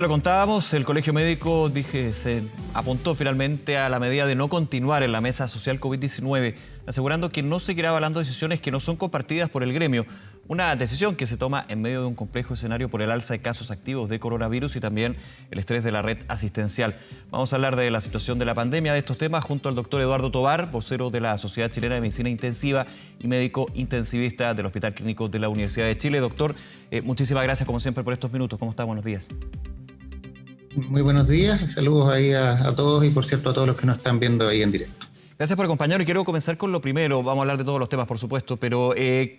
Lo contábamos, el Colegio Médico se apuntó finalmente a la medida de no continuar en la mesa social COVID-19, asegurando que no seguirá avalando decisiones que no son compartidas por el gremio. Una decisión que se toma en medio de un complejo escenario por el alza de casos activos de coronavirus y también el estrés de la red asistencial. Vamos a hablar de la situación de la pandemia, de estos temas, junto al doctor Eduardo Tovar, vocero de la Sociedad Chilena de Medicina Intensiva y médico intensivista del Hospital Clínico de la Universidad de Chile. Doctor, muchísimas gracias como siempre por estos minutos. ¿Cómo está? Buenos días. Muy buenos días, saludos ahí a todos y por cierto a todos los que nos están viendo ahí en directo. Gracias por acompañarnos y quiero comenzar con lo primero. Vamos a hablar de todos los temas, por supuesto, pero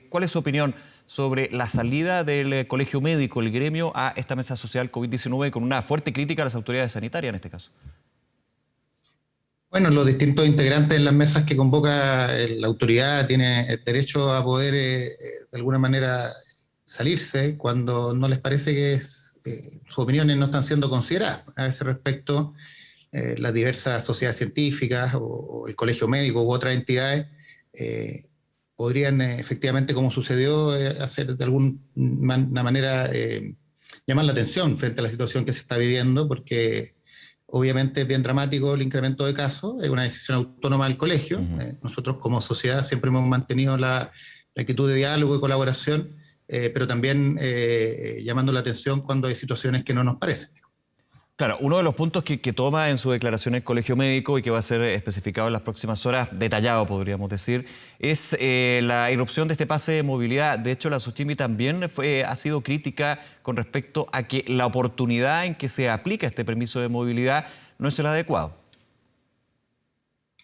¿cuál es su opinión sobre la salida del Colegio Médico, el gremio, a esta mesa social COVID-19 con una fuerte crítica a las autoridades sanitarias en este caso? Bueno, los distintos integrantes en las mesas que convoca la autoridad tienen el derecho a poder de alguna manera salirse cuando no les parece que sus opiniones no están siendo consideradas. A ese respecto, las diversas sociedades científicas o el Colegio Médico u otras entidades podrían efectivamente, como sucedió, hacer de alguna manera llamar la atención frente a la situación que se está viviendo, porque obviamente es bien dramático el incremento de casos, es una decisión autónoma del colegio. Nosotros como sociedad siempre hemos mantenido la actitud de diálogo y colaboración, pero también llamando la atención cuando hay situaciones que no nos parecen. Claro, uno de los puntos que toma en su declaración el Colegio Médico y que va a ser especificado en las próximas horas, detallado podríamos decir, es la irrupción de este pase de movilidad. De hecho, la SOCHIMI también ha sido crítica con respecto a que la oportunidad en que se aplica este permiso de movilidad no es el adecuado.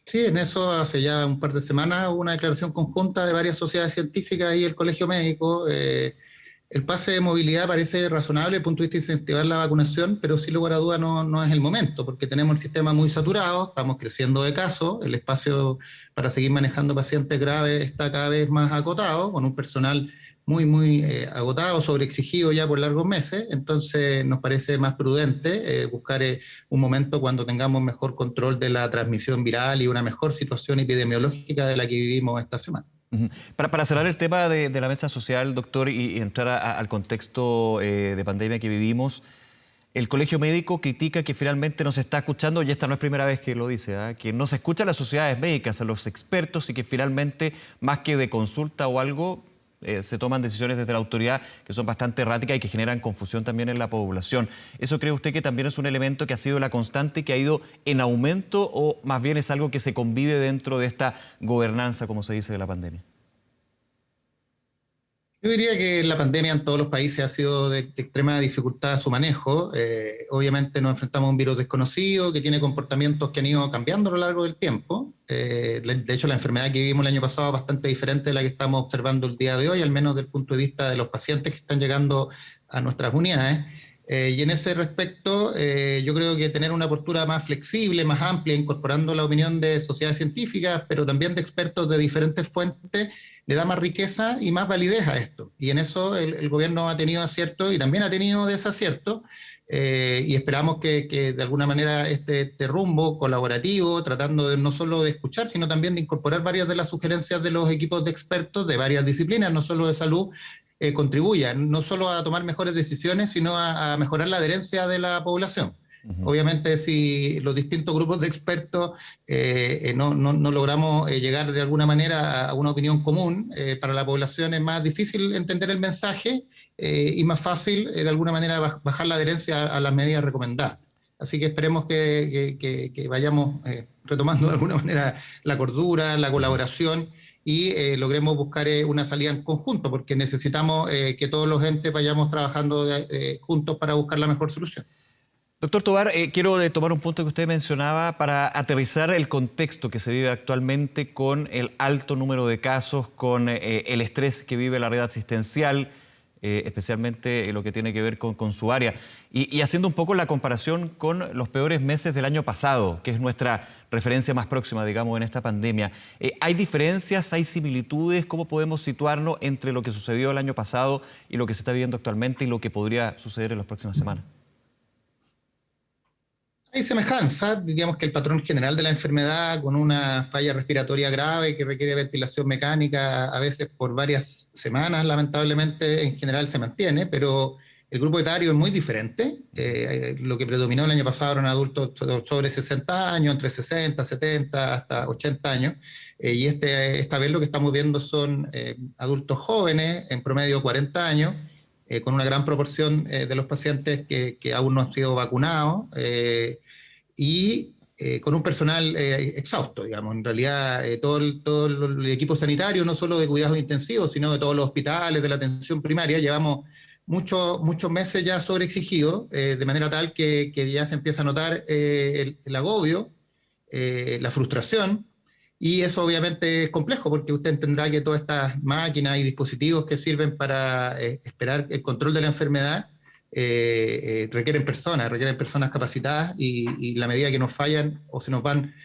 Sí, en eso hace ya un par de semanas hubo una declaración conjunta de varias sociedades científicas y el Colegio Médico. El pase de movilidad parece razonable desde el punto de vista de incentivar la vacunación, pero sin lugar a duda no es el momento, porque tenemos el sistema muy saturado, estamos creciendo de casos, el espacio para seguir manejando pacientes graves está cada vez más acotado, con un personal muy agotado, sobreexigido ya por largos meses. Entonces nos parece más prudente buscar un momento cuando tengamos mejor control de la transmisión viral y una mejor situación epidemiológica de la que vivimos esta semana. Para cerrar el tema de la mesa social, doctor, y entrar al contexto de pandemia que vivimos, el Colegio Médico critica que finalmente no se está escuchando, y esta no es primera vez que lo dice, que no se escucha a las sociedades médicas, a los expertos, y que finalmente, más que de consulta o algo, se toman decisiones desde la autoridad que son bastante erráticas y que generan confusión también en la población. ¿Eso cree usted que también es un elemento que ha sido la constante, que ha ido en aumento, o más bien es algo que se convive dentro de esta gobernanza, como se dice, de la pandemia? Yo diría que la pandemia en todos los países ha sido de extrema dificultad su manejo. Obviamente nos enfrentamos a un virus desconocido que tiene comportamientos que han ido cambiando a lo largo del tiempo. De hecho, la enfermedad que vivimos el año pasado es bastante diferente de la que estamos observando el día de hoy, al menos desde el punto de vista de los pacientes que están llegando a nuestras unidades. Y en ese respecto, yo creo que tener una postura más flexible, más amplia, incorporando la opinión de sociedades científicas, pero también de expertos de diferentes fuentes, le da más riqueza y más validez a esto. Y en eso el gobierno ha tenido aciertos y también ha tenido desaciertos. Y esperamos que de alguna manera este rumbo colaborativo, tratando de no solo de escuchar, sino también de incorporar varias de las sugerencias de los equipos de expertos de varias disciplinas, no solo de salud, contribuya no solo a tomar mejores decisiones, sino a mejorar la adherencia de la población. Obviamente, si los distintos grupos de expertos no logramos llegar de alguna manera a una opinión común, para la población es más difícil entender el mensaje y más fácil, de alguna manera, bajar la adherencia a las medidas recomendadas. Así que esperemos que vayamos retomando de alguna manera la cordura, la colaboración y logremos buscar una salida en conjunto, porque necesitamos que todos los entes vayamos trabajando juntos para buscar la mejor solución. Doctor Tovar, quiero tomar un punto que usted mencionaba para aterrizar el contexto que se vive actualmente con el alto número de casos, con el estrés que vive la red asistencial, especialmente lo que tiene que ver con su área. Y haciendo un poco la comparación con los peores meses del año pasado, que es nuestra referencia más próxima, digamos, en esta pandemia. ¿Hay diferencias, hay similitudes? ¿Cómo podemos situarnos entre lo que sucedió el año pasado y lo que se está viviendo actualmente y lo que podría suceder en las próximas semanas? Hay semejanza, diríamos que el patrón general de la enfermedad, con una falla respiratoria grave que requiere ventilación mecánica a veces por varias semanas, lamentablemente en general se mantiene, pero el grupo etario es muy diferente. Lo que predominó el año pasado eran adultos sobre 60 años, entre 60, 70, hasta 80 años. Y esta vez lo que estamos viendo son adultos jóvenes, en promedio 40 años, con una gran proporción de los pacientes que aún no han sido vacunados y con un personal exhausto, digamos. En realidad, todo el equipo sanitario, no solo de cuidados intensivos, sino de todos los hospitales, de la atención primaria, llevamos muchos meses ya sobreexigidos, de manera tal que ya se empieza a notar el agobio, la frustración, y eso obviamente es complejo porque usted entenderá que todas estas máquinas y dispositivos que sirven para esperar el control de la enfermedad requieren personas capacitadas, y la medida que nos fallan o se nos van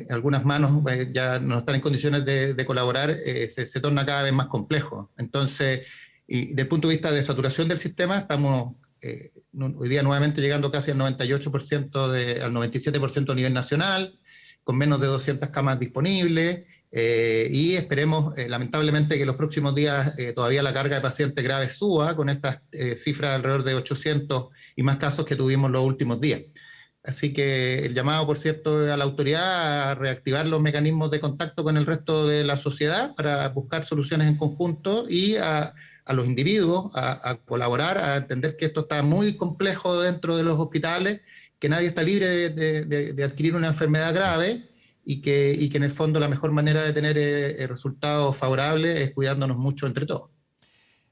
algunas manos, ya no están en condiciones de colaborar, se torna cada vez más complejo. Entonces, y desde el punto de vista de saturación del sistema, estamos hoy día nuevamente llegando casi al 98%, al 97% a nivel nacional, con menos de 200 camas disponibles, y esperemos lamentablemente que en los próximos días todavía la carga de pacientes graves suba con estas cifras alrededor de 800 y más casos que tuvimos los últimos días. Así que el llamado, por cierto, a la autoridad a reactivar los mecanismos de contacto con el resto de la sociedad para buscar soluciones en conjunto, y a los individuos a colaborar, a entender que esto está muy complejo dentro de los hospitales, que nadie está libre de adquirir una enfermedad grave, y que en el fondo la mejor manera de tener resultados favorables es cuidándonos mucho entre todos.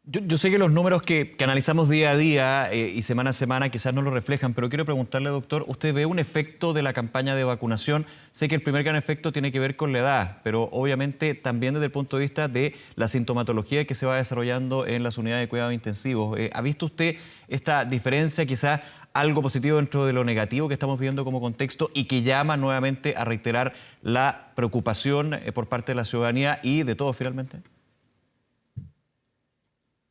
Yo sé que los números que analizamos día a día y semana a semana quizás no lo reflejan, pero quiero preguntarle, doctor, ¿usted ve un efecto de la campaña de vacunación? Sé que el primer gran efecto tiene que ver con la edad, pero obviamente también desde el punto de vista de la sintomatología que se va desarrollando en las unidades de cuidados intensivos. ¿Ha visto usted esta diferencia, quizás algo positivo dentro de lo negativo que estamos viendo como contexto y que llama nuevamente a reiterar la preocupación por parte de la ciudadanía y de todos finalmente?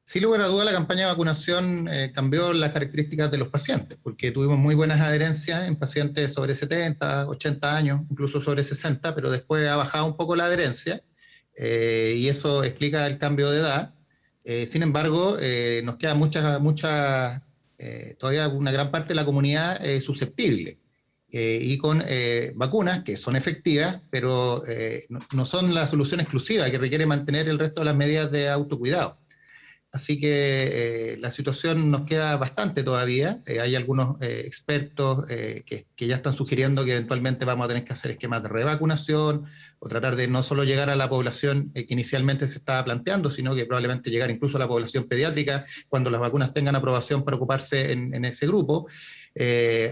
Sin lugar a duda, la campaña de vacunación cambió las características de los pacientes, porque tuvimos muy buenas adherencias en pacientes sobre 70, 80 años, incluso sobre 60, pero después ha bajado un poco la adherencia, y eso explica el cambio de edad. Sin embargo, nos queda todavía una gran parte de la comunidad susceptible, y con vacunas que son efectivas, pero no son la solución exclusiva, que requiere mantener el resto de las medidas de autocuidado. Así que la situación nos queda bastante todavía. Hay algunos expertos que ya están sugiriendo que eventualmente vamos a tener que hacer esquemas de revacunación, o tratar de no solo llegar a la población que inicialmente se estaba planteando, sino que probablemente llegar incluso a la población pediátrica cuando las vacunas tengan aprobación para ocuparse en ese grupo.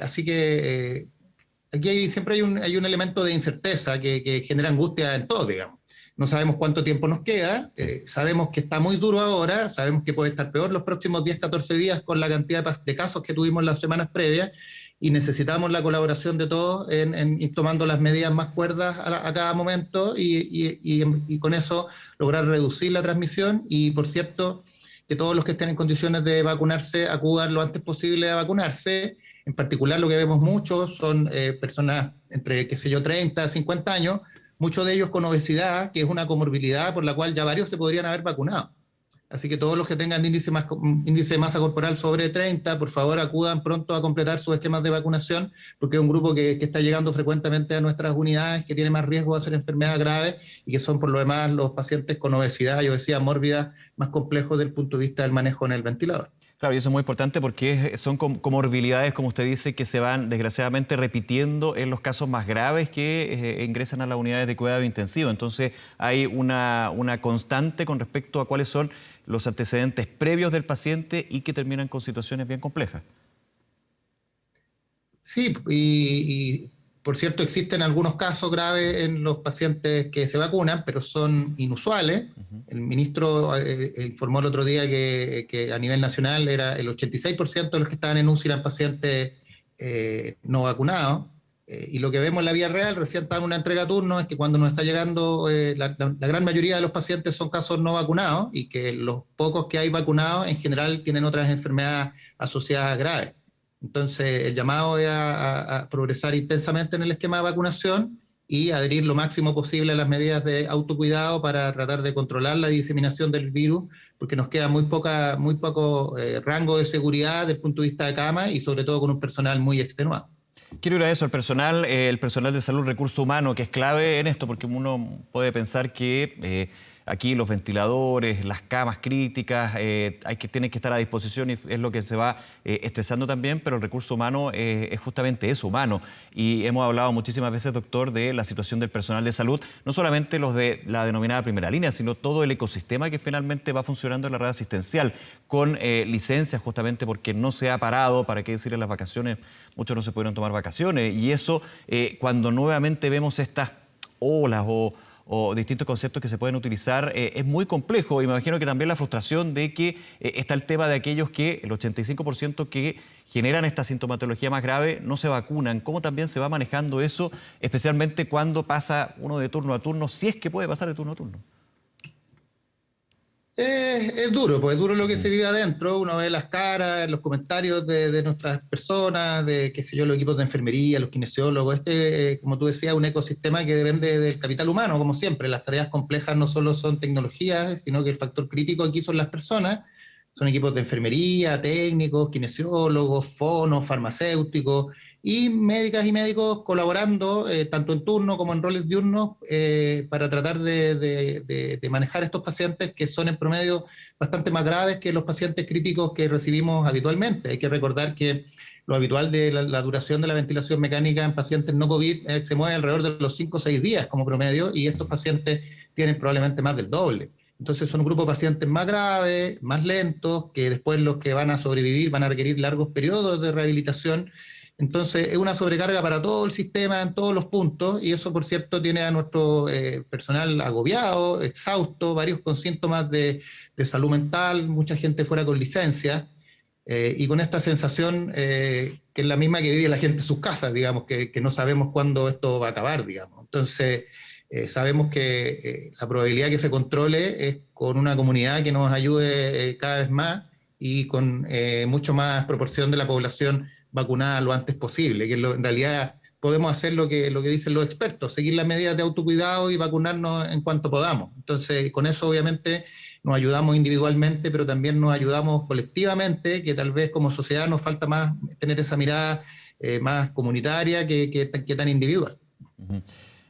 Así que aquí siempre hay un elemento de incerteza que genera angustia en todo, digamos. No sabemos cuánto tiempo nos queda, sabemos que está muy duro ahora, sabemos que puede estar peor los próximos 10, 14 días con la cantidad de casos que tuvimos las semanas previas, y necesitamos la colaboración de todos en ir tomando las medidas más cuerdas a cada momento, y con eso lograr reducir la transmisión. Y por cierto, que todos los que estén en condiciones de vacunarse acudan lo antes posible a vacunarse. En particular, lo que vemos muchos son personas entre, 30, 50 años, muchos de ellos con obesidad, que es una comorbilidad por la cual ya varios se podrían haber vacunado. Así que todos los que tengan índice de masa corporal sobre 30, por favor acudan pronto a completar sus esquemas de vacunación, porque es un grupo que está llegando frecuentemente a nuestras unidades, que tiene más riesgo de hacer enfermedades graves, y que son por lo demás los pacientes con obesidad y obesidad mórbida más complejos desde el punto de vista del manejo en el ventilador. Claro, y eso es muy importante porque son comorbilidades, como usted dice, que se van desgraciadamente repitiendo en los casos más graves que ingresan a las unidades de cuidado intensivo. Entonces hay una constante con respecto a cuáles son los antecedentes previos del paciente y que terminan con situaciones bien complejas. Sí, y por cierto, existen algunos casos graves en los pacientes que se vacunan, pero son inusuales. El ministro informó el otro día que a nivel nacional era el 86% de los que estaban en UCI eran pacientes no vacunados. Y lo que vemos en la vida real, recién está en una entrega a turno, es que cuando nos está llegando, la gran mayoría de los pacientes son casos no vacunados, y que los pocos que hay vacunados en general tienen otras enfermedades asociadas graves. Entonces, el llamado es a progresar intensamente en el esquema de vacunación, y adherir lo máximo posible a las medidas de autocuidado para tratar de controlar la diseminación del virus, porque nos queda muy poco rango de seguridad desde el punto de vista de cama y sobre todo con un personal muy extenuado. Quiero ir a eso, el personal de salud, recurso humano, que es clave en esto, porque uno puede pensar que aquí los ventiladores, las camas críticas, tienen que estar a disposición y es lo que se va estresando también, pero el recurso humano es justamente eso, humano. Y hemos hablado muchísimas veces, doctor, de la situación del personal de salud, no solamente los de la denominada primera línea, sino todo el ecosistema que finalmente va funcionando en la red asistencial, con licencias justamente porque no se ha parado, para qué decir en las vacaciones, muchos no se pudieron tomar vacaciones, y eso cuando nuevamente vemos estas olas o distintos conceptos que se pueden utilizar, es muy complejo, y me imagino que también la frustración de que está el tema de aquellos que, el 85% que generan esta sintomatología más grave, no se vacunan. ¿Cómo también se va manejando eso, especialmente cuando pasa uno de turno a turno, si es que puede pasar de turno a turno? Es duro, pues es duro lo que se vive adentro. Uno ve las caras, los comentarios de nuestras personas, de qué sé yo, los equipos de enfermería, los kinesiólogos. Como tú decías, un ecosistema que depende del capital humano, como siempre. Las tareas complejas no solo son tecnologías, sino que el factor crítico aquí son las personas. Son equipos de enfermería, técnicos, kinesiólogos, fonos, farmacéuticos y médicas y médicos colaborando tanto en turno como en roles diurnos para tratar de manejar estos pacientes que son en promedio bastante más graves que los pacientes críticos que recibimos habitualmente. Hay que recordar que lo habitual de la duración de la ventilación mecánica en pacientes no COVID se mueve alrededor de los 5 o 6 días como promedio, y estos pacientes tienen probablemente más del doble. Entonces son un grupo de pacientes más graves, más lentos, que después los que van a sobrevivir van a requerir largos periodos de rehabilitación. Entonces es una sobrecarga para todo el sistema en todos los puntos, y eso, por cierto, tiene a nuestro personal agobiado, exhausto, varios con síntomas de salud mental, mucha gente fuera con licencia, y con esta sensación que es la misma que vive la gente en sus casas, digamos, que no sabemos cuándo esto va a acabar, digamos. Entonces sabemos que la probabilidad que se controle es con una comunidad que nos ayude cada vez más y con mucho más proporción de la población vacunada lo antes posible, que en realidad podemos hacer lo que dicen los expertos, seguir las medidas de autocuidado y vacunarnos en cuanto podamos. Entonces, con eso obviamente nos ayudamos individualmente, pero también nos ayudamos colectivamente, que tal vez como sociedad nos falta más tener esa mirada más comunitaria que tan individual. Uh-huh.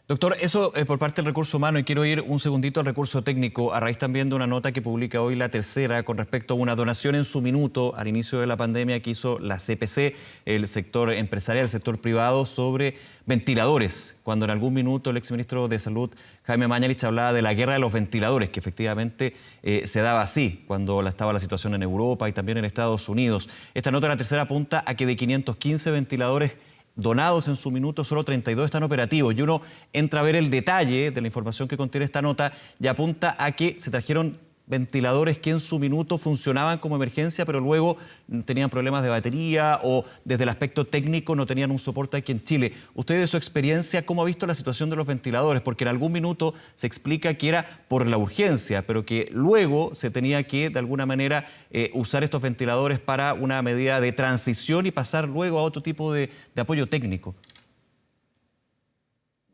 Doctor, eso por parte del recurso humano, y quiero ir un segundito al recurso técnico, a raíz también de una nota que publica hoy La Tercera con respecto a una donación en su minuto al inicio de la pandemia que hizo la CPC, el sector empresarial, el sector privado, sobre ventiladores, cuando en algún minuto el exministro de Salud, Jaime Mañalich, hablaba de la guerra de los ventiladores, que efectivamente se daba así cuando estaba la situación en Europa y también en Estados Unidos. Esta nota de La Tercera apunta a que de 515 ventiladores donados en su minuto, solo 32 están operativos, y uno entra a ver el detalle de la información que contiene esta nota y apunta a que se trajeron ventiladores que en su minuto funcionaban como emergencia, pero luego tenían problemas de batería o desde el aspecto técnico no tenían un soporte aquí en Chile. Usted, de su experiencia, ¿cómo ha visto la situación de los ventiladores? Porque en algún minuto se explica que era por la urgencia, pero que luego se tenía que, de alguna manera, usar estos ventiladores para una medida de transición y pasar luego a otro tipo de apoyo técnico.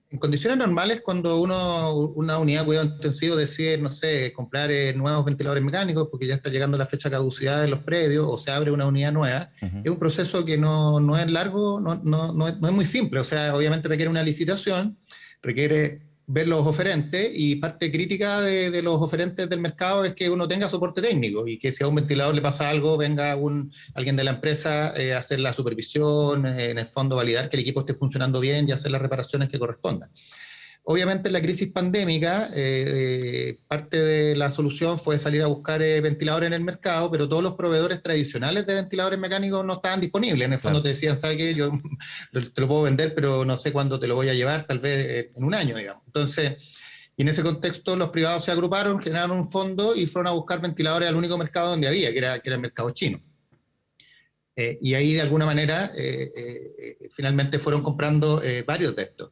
En condiciones normales, cuando una unidad de cuidado intensivo decide, no sé, comprar nuevos ventiladores mecánicos porque ya está llegando la fecha de caducidad de los previos o se abre una unidad nueva, es un proceso que no es largo, no es muy simple. O sea, obviamente requiere una licitación, requiere ver los oferentes, y parte crítica de los oferentes del mercado es que uno tenga soporte técnico y que si a un ventilador le pasa algo, venga alguien de la empresa a hacer la supervisión, en el fondo validar que el equipo esté funcionando bien y hacer las reparaciones que correspondan. Obviamente en la crisis pandémica parte de la solución fue salir a buscar ventiladores en el mercado, pero todos los proveedores tradicionales de ventiladores mecánicos no estaban disponibles. En el fondo, claro, te decían, ¿sabes qué? Yo te lo puedo vender, pero no sé cuándo te lo voy a llevar, tal vez en un año, digamos. Entonces, y en ese contexto los privados se agruparon, generaron un fondo y fueron a buscar ventiladores al único mercado donde había, que era el mercado chino. Y ahí de alguna manera finalmente fueron comprando varios de estos.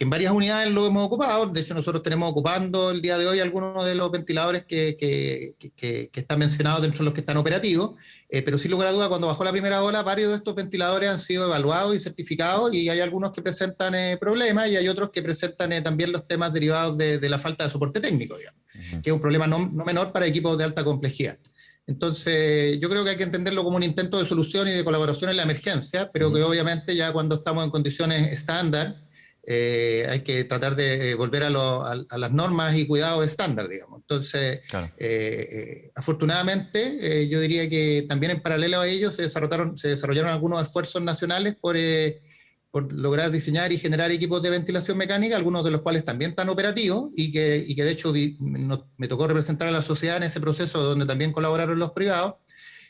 en varias unidades lo hemos ocupado. De hecho, nosotros tenemos ocupando el día de hoy algunos de los ventiladores que están mencionados dentro de los que están operativos, pero sin lugar a duda, cuando bajó la primera ola, varios de estos ventiladores han sido evaluados y certificados, y hay algunos que presentan problemas, y hay otros que presentan también los temas derivados de la falta de soporte técnico, digamos, que es un problema no menor para equipos de alta complejidad. Entonces, yo creo que hay que entenderlo como un intento de solución y de colaboración en la emergencia, pero que obviamente ya cuando estamos en condiciones estándar, hay que tratar de volver a las normas y cuidados estándar, digamos. Entonces, claro. Afortunadamente, yo diría que también en paralelo a ello se desarrollaron algunos esfuerzos nacionales por lograr diseñar y generar equipos de ventilación mecánica, algunos de los cuales también están operativos, y que de hecho me tocó representar a la sociedad en ese proceso, donde también colaboraron los privados,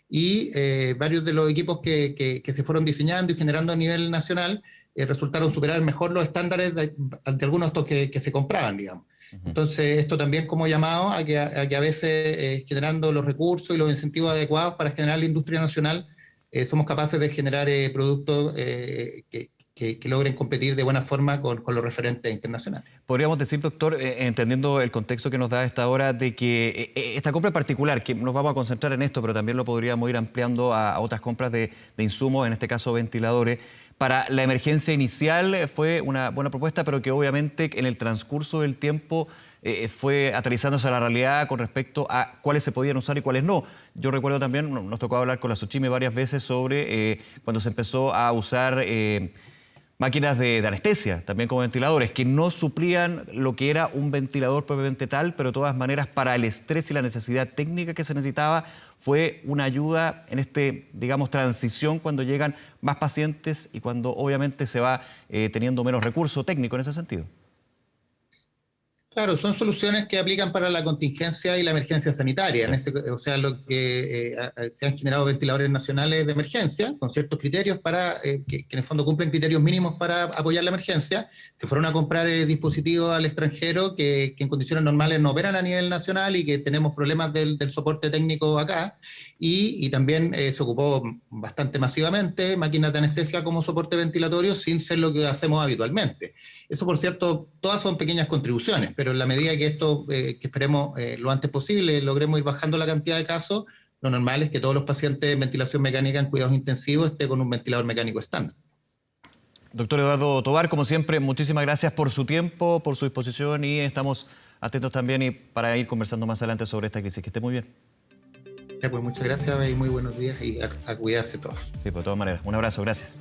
y varios de los equipos que se fueron diseñando y generando a nivel nacional resultaron superar mejor los estándares de algunos de estos que se compraban, digamos. Entonces, esto también como llamado a que a veces generando los recursos y los incentivos adecuados para generar la industria nacional, somos capaces de generar productos que logren competir de buena forma con los referentes internacionales. Podríamos decir, doctor, entendiendo el contexto que nos da a esta hora, de que esta compra en particular, que nos vamos a concentrar en esto, pero también lo podríamos ir ampliando a otras compras de insumos, en este caso ventiladores, para la emergencia inicial fue una buena propuesta, pero que obviamente en el transcurso del tiempo fue aterrizándose a la realidad con respecto a cuáles se podían usar y cuáles no. Yo recuerdo también, nos tocó hablar con la Xochimilco varias veces sobre cuando se empezó a usar máquinas de anestesia, también como ventiladores, que no suplían lo que era un ventilador propiamente tal, pero de todas maneras para el estrés y la necesidad técnica que se necesitaba, fue una ayuda en digamos, transición cuando llegan más pacientes y cuando obviamente se va teniendo menos recurso técnico en ese sentido. Claro, son soluciones que aplican para la contingencia y la emergencia sanitaria. O sea, lo que se han generado ventiladores nacionales de emergencia con ciertos criterios que en el fondo cumplen criterios mínimos para apoyar la emergencia. Se fueron a comprar dispositivos al extranjero que en condiciones normales no operan a nivel nacional y que tenemos problemas del soporte técnico acá. Y también se ocupó bastante masivamente máquinas de anestesia como soporte ventilatorio sin ser lo que hacemos habitualmente. Eso, por cierto, todas son pequeñas contribuciones, pero en la medida que esto, que esperemos lo antes posible, logremos ir bajando la cantidad de casos, lo normal es que todos los pacientes en ventilación mecánica en cuidados intensivos estén con un ventilador mecánico estándar. Doctor Eduardo Tovar, como siempre, muchísimas gracias por su tiempo, por su disposición, y estamos atentos también y para ir conversando más adelante sobre esta crisis. Que esté muy bien. Ya, pues muchas gracias y muy buenos días, y a cuidarse todos. Sí, pues de todas maneras. Un abrazo, gracias.